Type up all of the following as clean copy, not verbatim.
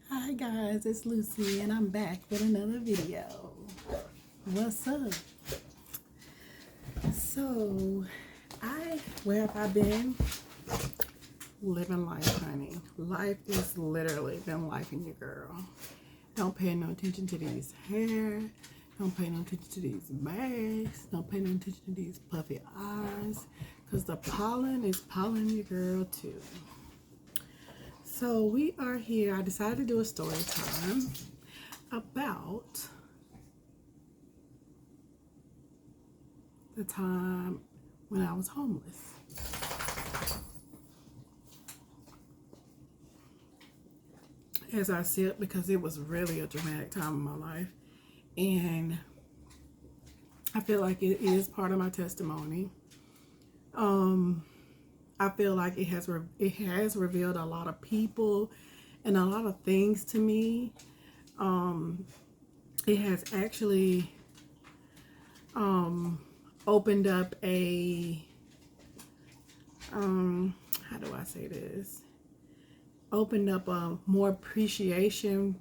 Hi guys, it's Lucy and I'm back with another video. What's up? So, where have I been? Living life, honey. Life is literally been life in your girl. Don't pay no attention to these hair. Don't pay no attention to these bags. Don't pay no attention to these puffy eyes. Because the pollen is pollen your girl too. So we are here. I decided to do a story time about the time when I was homeless. As I said, because it was really a dramatic time in my life. And I feel like it is part of my testimony. I feel like it has revealed a lot of people and a lot of things to me. It has actually opened up a how do I say this? Opened up a more appreciation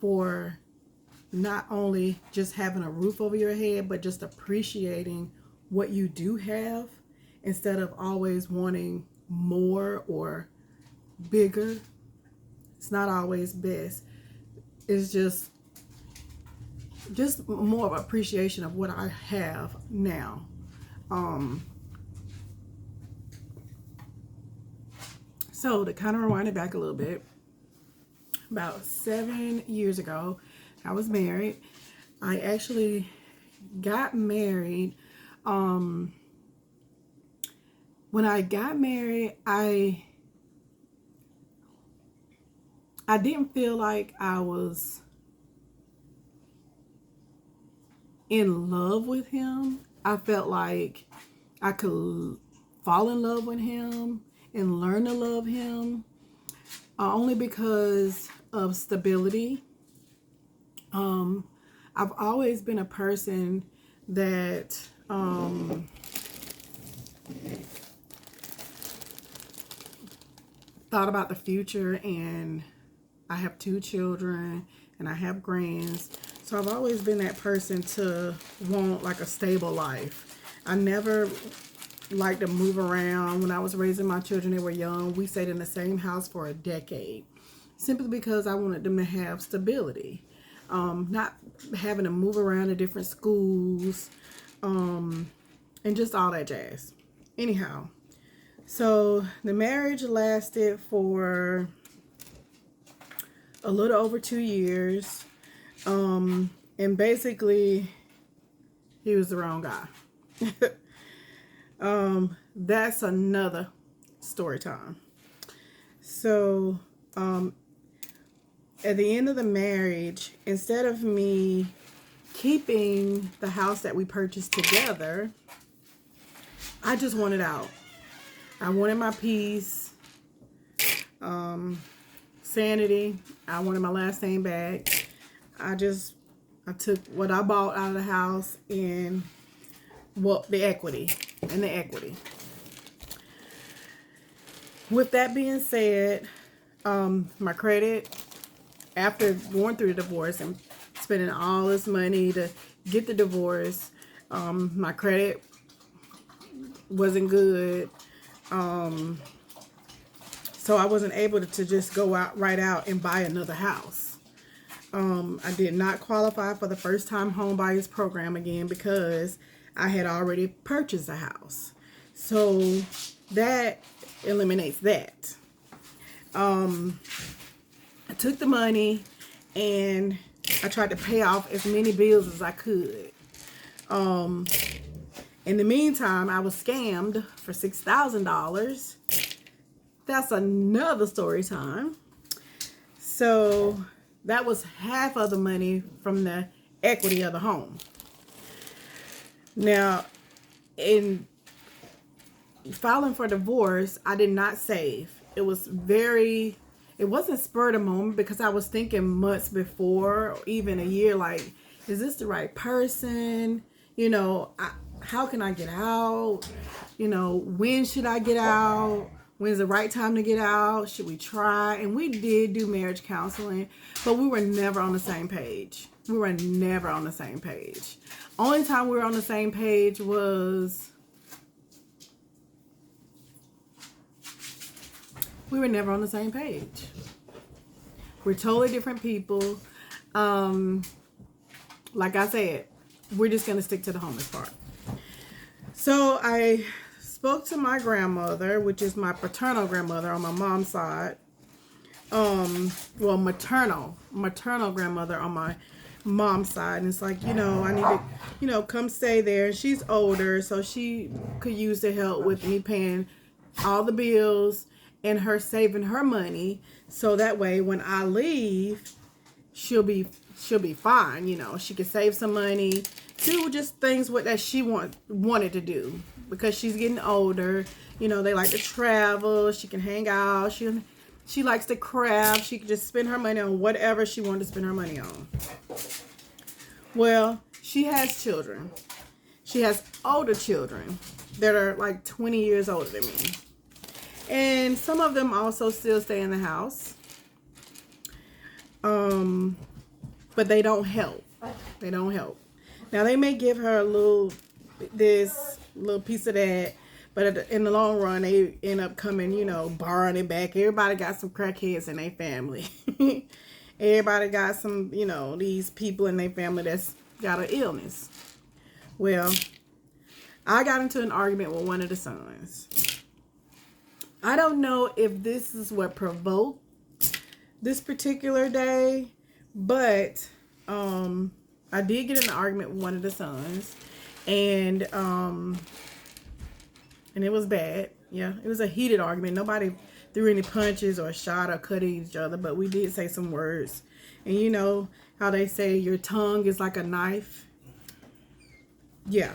for not only just having a roof over your head, but just appreciating what you do have instead of always wanting more or bigger. It's not always best. It's just more of appreciation of what I have now. So to kind of rewind it back a little bit, about 7 years ago, I was married. I actually got married. When I got married, I didn't feel like I was in love with him. I felt like I could fall in love with him and learn to love him only because of stability. I've always been a person that thought about the future, and I have 2 children and I have grands. So I've always been that person to want like a stable life. I never liked to move around. When I was raising my children, they were young. We stayed in the same house for a decade simply because I wanted them to have stability. Not having to move around to different schools and just all that jazz. Anyhow, so the marriage lasted for a little over 2 years. And basically, he was the wrong guy. That's another story time. So, at the end of the marriage, instead of me keeping the house that we purchased together, I just wanted out. I wanted my peace, sanity. I wanted my last name back. I took what I bought out of the house and the equity. With that being said, my credit, after going through the divorce and spending all this money to get the divorce, my credit wasn't good. So I wasn't able to just go out right out and buy another house. I did not qualify for the first time home buyers program again because I had already purchased a house. So that eliminates that. I took the money and I tried to pay off as many bills as I could. In the meantime, I was scammed for $6,000. That's another story time. So that was half of the money from the equity of the home. Now, in filing for divorce, I did not save. It wasn't spur of the moment because I was thinking months before, or even a year, like, is this the right person? How can I get out? When should I get out? When's the right time to get out? Should we try? And we did do marriage counseling, but we were never on the same page. We were never on the same page. Only time we were on the same page was we were never on the same page. We're totally different people. Like I said, we're just going to stick to the homeless part. So I spoke to my grandmother, which is my paternal grandmother on my mom's side. Well, maternal grandmother on my mom's side. And it's like, I need to, come stay there. She's older, so she could use the help with me paying all the bills and her saving her money. So that way when I leave, she'll be fine. She could save some money, do just things that she wanted to do, because she's getting older. They like to travel. She can hang out. She likes to craft. She can just spend her money on whatever she wanted to spend her money on. Well, she has children. She has older children that are like 20 years older than me. And some of them also still stay in the house. But they don't help. They don't help. Now, they may give her a little piece of that, but in the long run, they end up coming, borrowing it back. Everybody got some crackheads in their family. Everybody got some, these people in their family that's got an illness. Well, I got into an argument with one of the sons. I don't know if this is what provoked this particular day, but I did get in an argument with one of the sons, and it was bad. Yeah, it was a heated argument. Nobody threw any punches or shot or cut each other, but we did say some words. And you know how they say your tongue is like a knife? Yeah.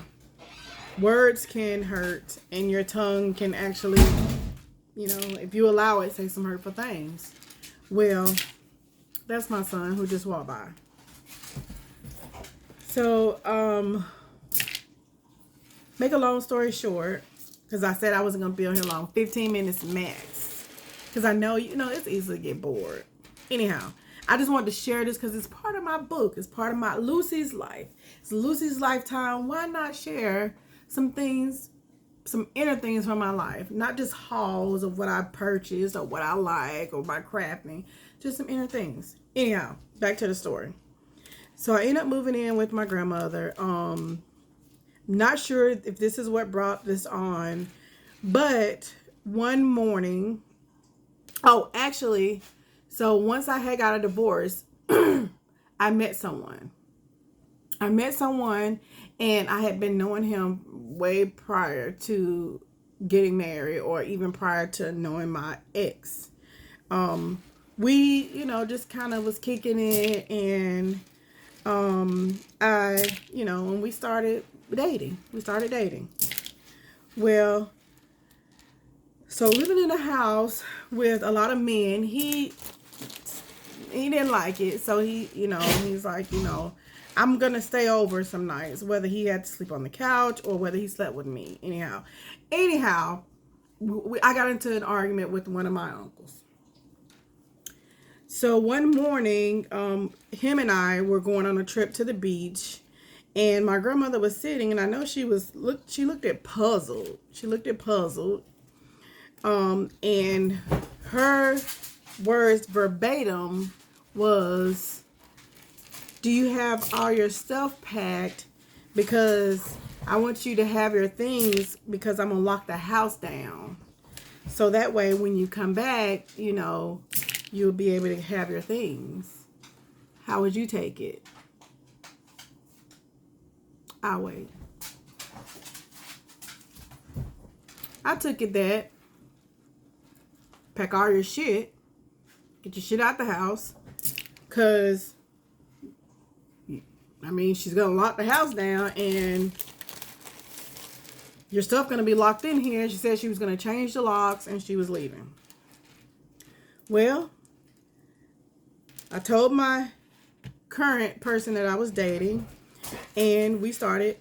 Words can hurt, and your tongue can actually, if you allow it, say some hurtful things. Well, that's my son who just walked by. So, make a long story short, because I said I wasn't going to be on here long, 15 minutes max. Because I know, it's easy to get bored. Anyhow, I just wanted to share this because it's part of my book. It's part of my Lucy's life. It's Lucy's lifetime. Why not share some things, some inner things from my life? Not just hauls of what I purchased or what I like or my crafting. Just some inner things. Anyhow, back to the story. So I ended up moving in with my grandmother. Not sure if this is what brought this on, but one morning, so once I had got a divorce, I met someone. And I had been knowing him way prior to getting married, or even prior to knowing my ex. We, just kind of was kicking it, and and we started dating. Well, so living in a house with a lot of men, he didn't like it. So he's like, I'm going to stay over some nights, whether he had to sleep on the couch or whether he slept with me. Anyhow, I got into an argument with one of my uncles. So one morning, him and I were going on a trip to the beach, and my grandmother was sitting, and I know she looked at puzzled. And her words verbatim was, "Do you have all your stuff packed? Because I want you to have your things, because I'm going to lock the house down. So that way when you come back, you'll be able to have your things." How would you take it? I'll wait. I took it that pack all your shit, get your shit out the house, because she's gonna lock the house down and your stuff gonna be locked in here. She said she was gonna change the locks and she was leaving. Well, I told my current person that I was dating, and we started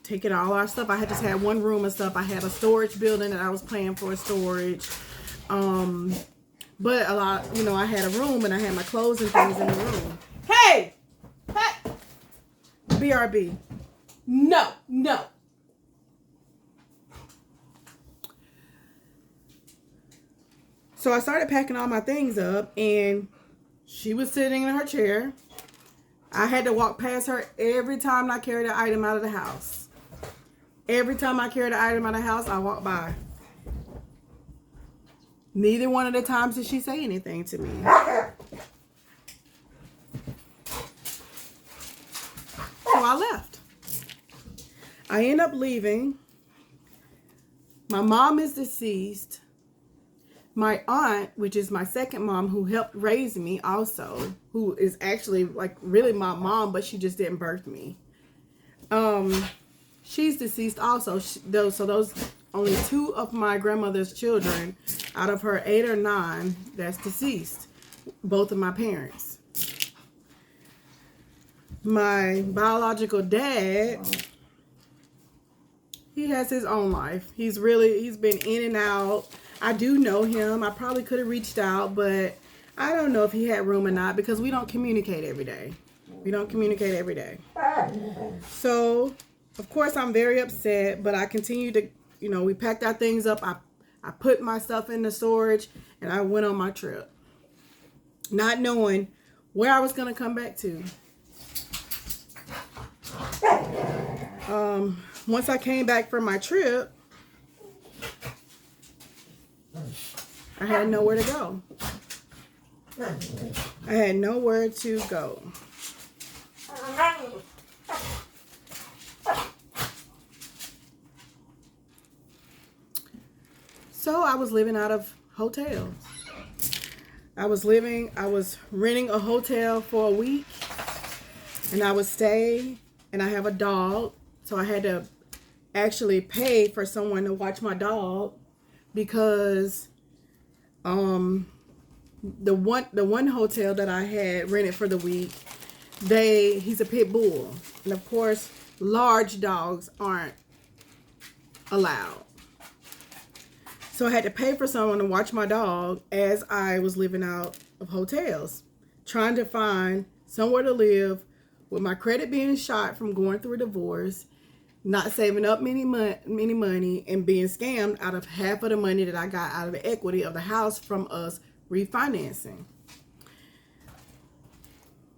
taking all our stuff. I had just had one room of stuff. I had a storage building that I was paying for storage. But a lot, I had a room and I had my clothes and things in the room. Hey! Hey! BRB. No. So I started packing all my things up, and she was sitting in her chair. I had to walk past her every time I carried an item out of the house. Every time I carried an item out of the house, I walked by. Neither one of the times did she say anything to me. So I left. I end up leaving. My mom is deceased. My aunt, which is my second mom, who helped raise me also, who is actually like really my mom, but she just didn't birth me. She's deceased also. So those only 2 of my grandmother's children out of her 8 or 9 that's deceased. Both of my parents. My biological dad, he has his own life. He's been in and out. I do know him. I probably could have reached out, but I don't know if he had room or not because we don't communicate every day. So, of course, I'm very upset, but I continue to, we packed our things up. I put my stuff in the storage, and I went on my trip, not knowing where I was going to come back to. Once I came back from my trip, I had nowhere to go. So I was living out of hotels. I was renting a hotel for a week, and I would stay, and I have a dog, so I had to actually pay for someone to watch my dog because the one hotel that I had rented for the week, he's a pit bull, and of course large dogs aren't allowed. So I had to pay for someone to watch my dog as I was living out of hotels, trying to find somewhere to live with my credit being shot from going through a divorce, not saving up any money, and being scammed out of half of the money that I got out of the equity of the house from us refinancing.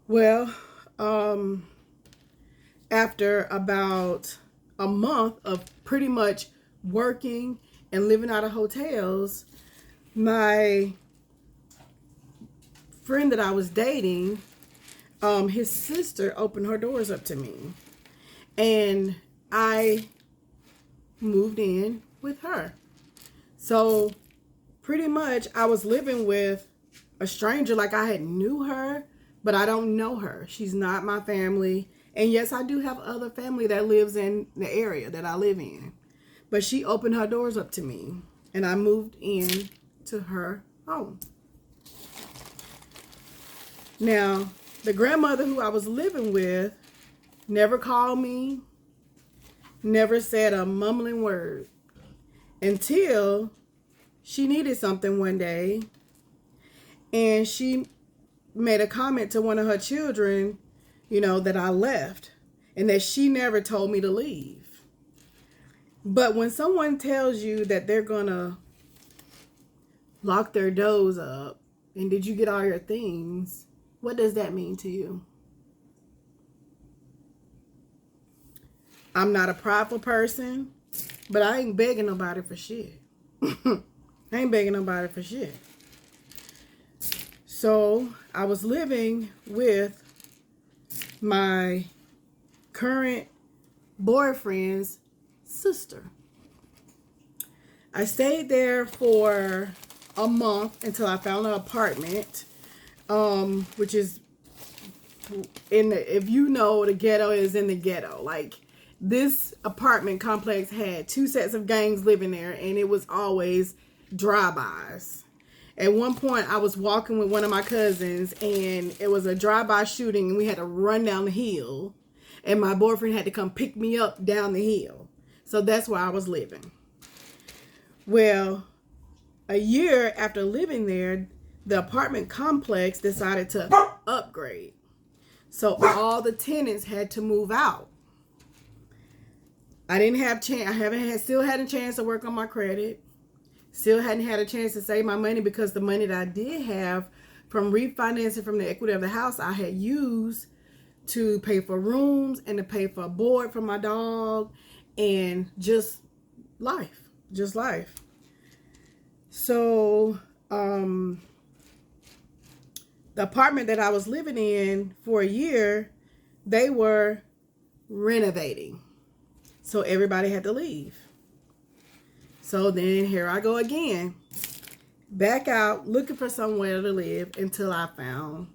Well, after about a month of pretty much working and living out of hotels, my friend that I was dating, his sister opened her doors up to me, and I moved in with her. So pretty much I was living with a stranger, like I had knew her, but I don't know her. She's not my family. And yes, I do have other family that lives in the area that I live in. But she opened her doors up to me, and I moved in to her home. Now, the grandmother who I was living with never called me, never said a mumbling word until she needed something one day, and she made a comment to one of her children, that I left and that she never told me to leave. But when someone tells you that they're gonna lock their doors up and did you get all your things, what does that mean to you? I'm not a prideful person, but I ain't begging nobody for shit. So I was living with my current boyfriend's sister. I stayed there for a month until I found an apartment, which is if you know, the ghetto is in the ghetto. Like, this apartment complex had 2 sets of gangs living there, and it was always drive-bys. At one point, I was walking with one of my cousins, and it was a drive-by shooting, and we had to run down the hill, and my boyfriend had to come pick me up down the hill. So that's where I was living. Well, a year after living there, the apartment complex decided to upgrade. So all the tenants had to move out. I didn't have chance. Still hadn't a chance to work on my credit. Still hadn't had a chance to save my money, because the money that I did have from refinancing from the equity of the house, I had used to pay for rooms and to pay for a board for my dog and just life. So, the apartment that I was living in for a year, they were renovating. So everybody had to leave. So then here I go again, back out looking for somewhere to live until I found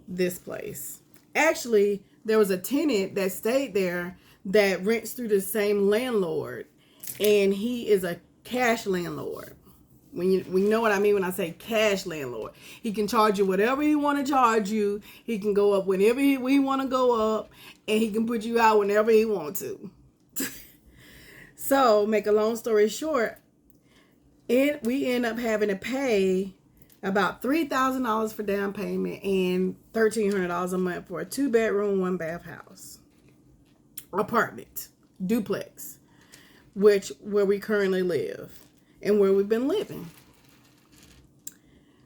this place. Actually, there was a tenant that stayed there that rents through the same landlord, and he is a cash landlord. When you know what I mean when I say cash landlord. He can charge you whatever he want to charge you. He can go up whenever he want to go up, and he can put you out whenever he want to. So, make a long story short, we end up having to pay about $3,000 for down payment and $1,300 a month for a 2-bedroom, 1-bath house, apartment, duplex, where we currently live and where we've been living.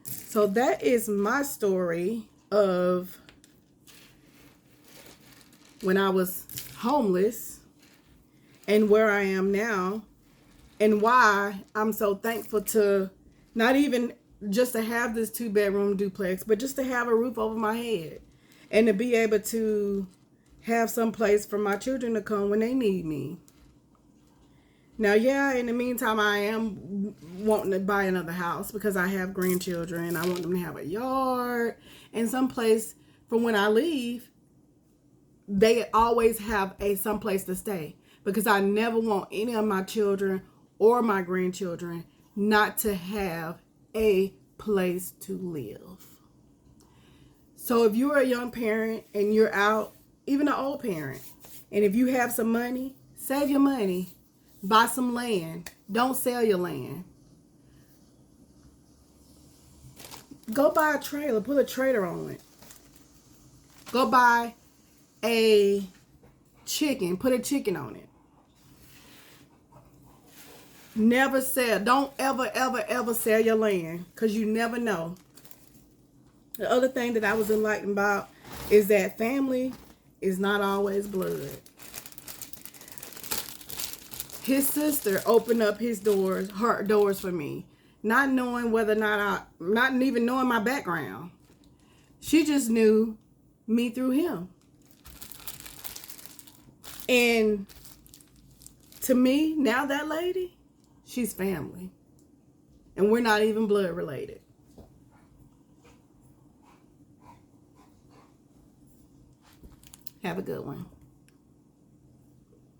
So that is my story of when I was homeless and where I am now, and why I'm so thankful to not even just to have this 2-bedroom duplex, but just to have a roof over my head and to be able to have some place for my children to come when they need me. Now, yeah, in the meantime, I am wanting to buy another house because I have grandchildren. I want them to have a yard and some place for when I leave. They always have some place to stay, because I never want any of my children or my grandchildren not to have a place to live. So if you're a young parent and you're out, even an old parent, and if you have some money, save your money. Buy some land. Don't sell your land. Go buy a trailer. Put a trailer on it. Go buy a chicken. Put a chicken on it. Never sell. Don't ever sell your land, because you never know. The other thing that I was enlightened about is that family is not always blood. His sister opened up her doors for me, not knowing whether or not not even knowing my background. She just knew me through him. And to me, now that lady, she's family. And we're not even blood related. Have a good one.